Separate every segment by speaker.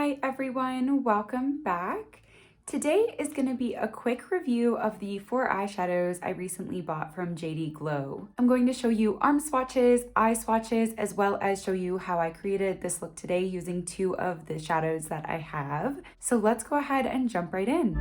Speaker 1: Hi everyone, welcome back. Today is going to be a quick review of the 4 eyeshadows I recently bought from JD Glow. I'm going to show you arm swatches, eye swatches, as well as show you how I created this look today using 2 of the shadows that I have. So let's go ahead and jump right in.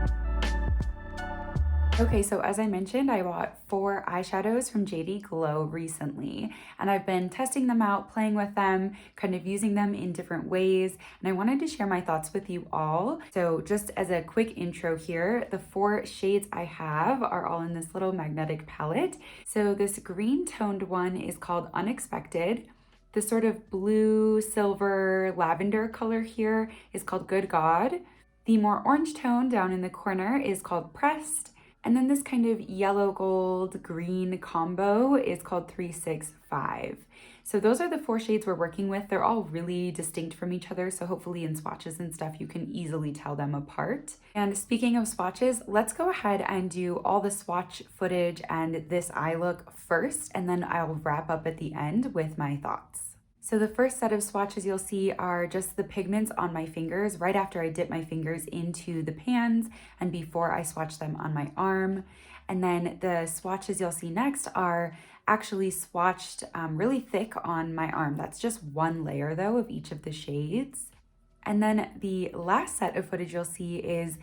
Speaker 1: Okay, so as I mentioned, I bought 4 eyeshadows from JD Glow recently, and I've been testing them out, playing with them, kind of using them in different ways, and I wanted to share my thoughts with you all. So just as a quick intro here, the 4 shades I have are all in this little magnetic palette. So this green toned one is called Unexpected. The sort of blue, silver, lavender color here is called Good God. The more orange tone down in the corner is called Pressed. And then this kind of yellow gold green combo is called 365. So those are the 4 shades we're working with. They're all really distinct from each other, so hopefully in swatches and stuff you can easily tell them apart. And speaking of swatches, let's go ahead and do all the swatch footage and this eye look first, and then I'll wrap up at the end with my thoughts. So the first set of swatches you'll see are just the pigments on my fingers right after I dip my fingers into the pans and before I swatch them on my arm. And then the swatches you'll see next are actually swatched really thick on my arm. That's just one layer though of each of the shades. And then the last set of footage you'll see is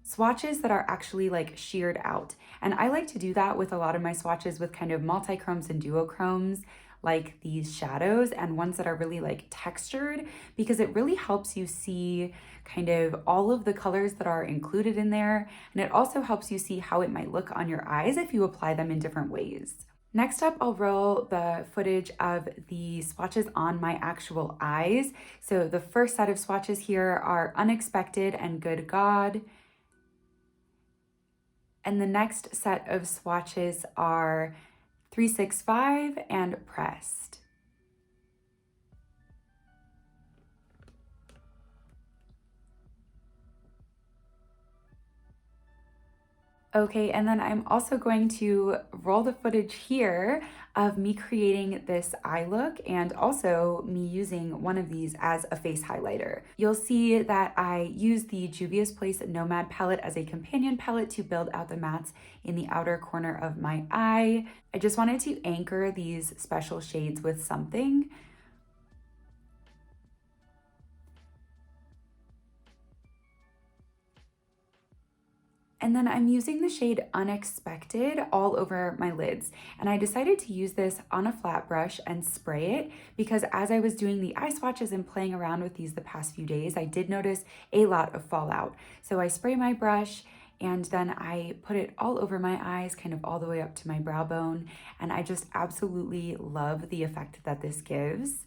Speaker 1: swatches that are actually like sheared out. And I like to do that with a lot of my swatches with kind of multi-chromes and duochromes, like these shadows, and ones that are really like textured, because it really helps you see kind of all of the colors that are included in there. And it also helps you see how it might look on your eyes if you apply them in different ways. Next up, I'll roll the footage of the swatches on my actual eyes. So the first set of swatches here are Unexpected and Good God. And the next set of swatches are 365 and Pressed. Okay, and then I'm also going to roll the footage here of me creating this eye look and also me using one of these as a face highlighter. You'll see that I use the Juvia's Place Nomad palette as a companion palette to build out the mattes in the outer corner of my eye. I just wanted to anchor these special shades with something. And then I'm using the shade Unexpected all over my lids. And I decided to use this on a flat brush and spray it because as I was doing the eye swatches and playing around with these the past few days, I did notice a lot of fallout. So I spray my brush and then I put it all over my eyes, kind of all the way up to my brow bone. And I just absolutely love the effect that this gives.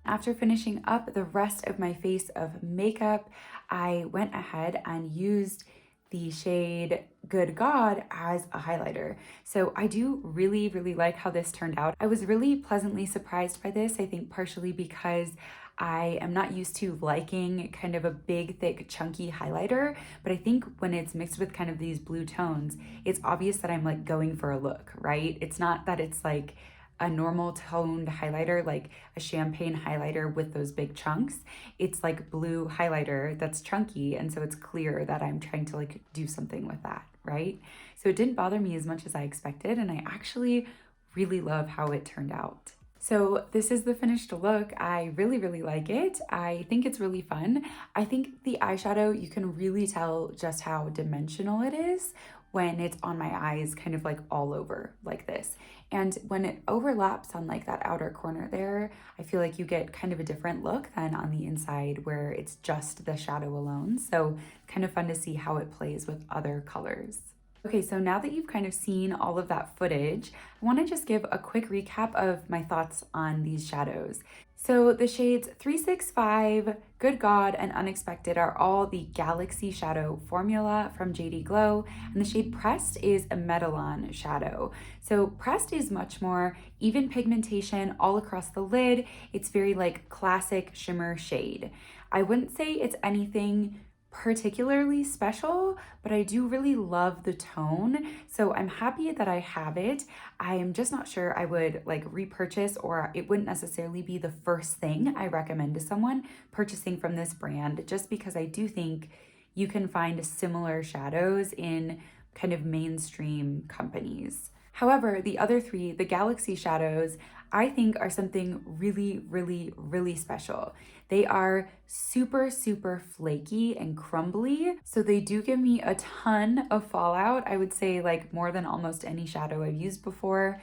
Speaker 1: After finishing up the rest of my face of makeup, I went ahead and used the shade Good God as a highlighter. So I do really like how this turned out. I was really pleasantly surprised by this, I think partially because I am not used to liking kind of a big, thick, chunky highlighter, but I think when it's mixed with kind of these blue tones, it's obvious that I'm like going for a look, right? It's not that it's like a normal toned highlighter, like a champagne highlighter with those big chunks. It's like blue highlighter that's chunky, and so it's clear that I'm trying to like do something with that, right? So it didn't bother me as much as I expected, and I actually really love how it turned out. So this is the finished look. I really like it. I think it's really fun. I think the eyeshadow, you can really tell just how dimensional it is when it's on my eyes, kind of like all over like this. And when it overlaps on like that outer corner there, I feel like you get kind of a different look than on the inside where it's just the shadow alone. So kind of fun to see how it plays with other colors. Okay, so now that you've kind of seen all of that footage, I want to just give a quick recap of my thoughts on these shadows. So the shades 365, Good God, and Unexpected are all the Galaxy shadow formula from JD Glow, and the shade Pressed is a Metallon shadow. So Pressed is much more even pigmentation all across the lid. It's very like classic shimmer shade. I wouldn't say it's anything particularly special, but I do really love the tone. So I'm happy that I have it. I am just not sure I would like repurchase, or it wouldn't necessarily be the first thing I recommend to someone purchasing from this brand, just because I do think you can find similar shadows in kind of mainstream companies. However, the other three, the Galaxy shadows, I think are something really, really, really special. They are super, super flaky and crumbly, so they do give me a ton of fallout. I would say like more than almost any shadow I've used before.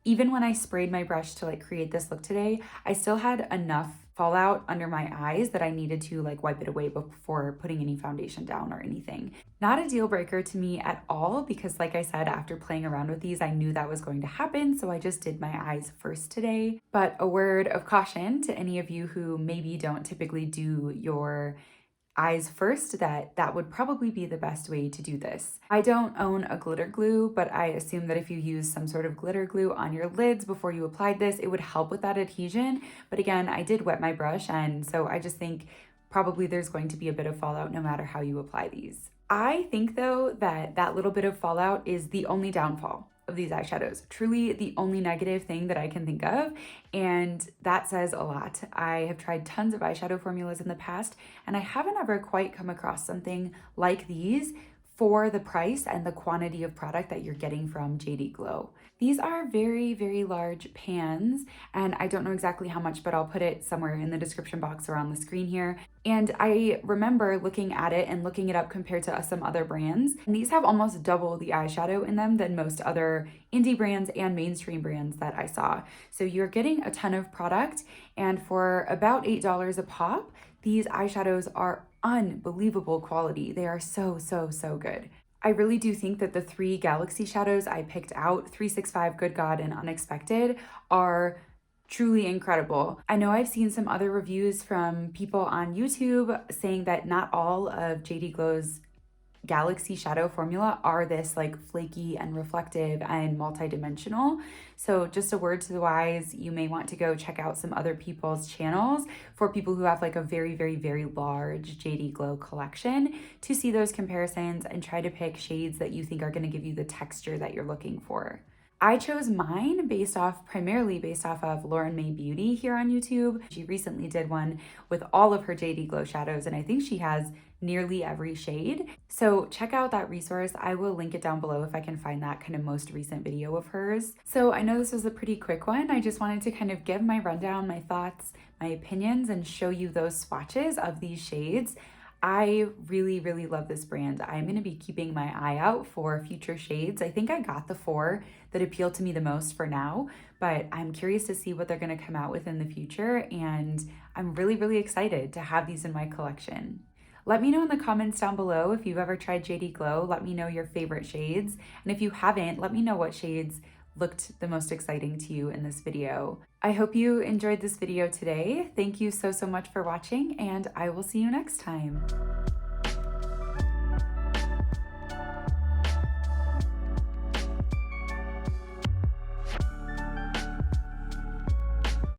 Speaker 1: Even when I sprayed my brush to like create this look today, I still had enough fallout under my eyes that I needed to like wipe it away before putting any foundation down or anything. Not a deal breaker to me at all, because like I said, after playing around with these, I knew that was going to happen, so I just did my eyes first today. But a word of caution to any of you who maybe don't typically do your eyes first, that would probably be the best way to do this. I don't own a glitter glue, but I assume that if you use some sort of glitter glue on your lids before you applied this, it would help with that adhesion. But again, I did wet my brush, and so I just think probably there's going to be a bit of fallout no matter how you apply these. I think though that that little bit of fallout is the only downfall of these eyeshadows, truly the only negative thing that I can think of, and that says a lot. I have tried tons of eyeshadow formulas in the past, and I haven't ever quite come across something like these for the price and the quantity of product that you're getting from JD Glow. These are very, very large pans, and I don't know exactly how much, but I'll put it somewhere in the description box or on the screen here. And I remember looking at it and looking it up compared to some other brands, and these have almost double the eyeshadow in them than most other indie brands and mainstream brands that I saw. So you're getting a ton of product, and for about $8 a pop, these eyeshadows are unbelievable quality. They are so, so, so good. I really do think that the three Galaxy shadows I picked out, 365, Good God, and Unexpected, are truly incredible. I know I've seen some other reviews from people on YouTube saying that not all of JD Glow's Galaxy shadow formula are this like flaky and reflective and multi-dimensional. So just a word to the wise, you may want to go check out some other people's channels for people who have like a very, very, very large JD Glow collection to see those comparisons and try to pick shades that you think are going to give you the texture that you're looking for. I chose mine primarily based off of Lauren May Beauty here on YouTube. She recently did one with all of her JD Glow shadows, and I think she has nearly every shade. So check out that resource. I will link it down below if I can find that kind of most recent video of hers. So I know this was a pretty quick one. I just wanted to kind of give my rundown, my thoughts, my opinions, and show you those swatches of these shades. I really, really love this brand. I'm going to be keeping my eye out for future shades. I think I got the 4 that appeal to me the most for now, but I'm curious to see what they're going to come out with in the future, and I'm really, really excited to have these in my collection. Let me know in the comments down below if you've ever tried JD Glow. Let me know your favorite shades, and if you haven't, let me know what shades looked the most exciting to you in this video. I hope you enjoyed this video today. Thank you so, so much for watching, and I will see you next time.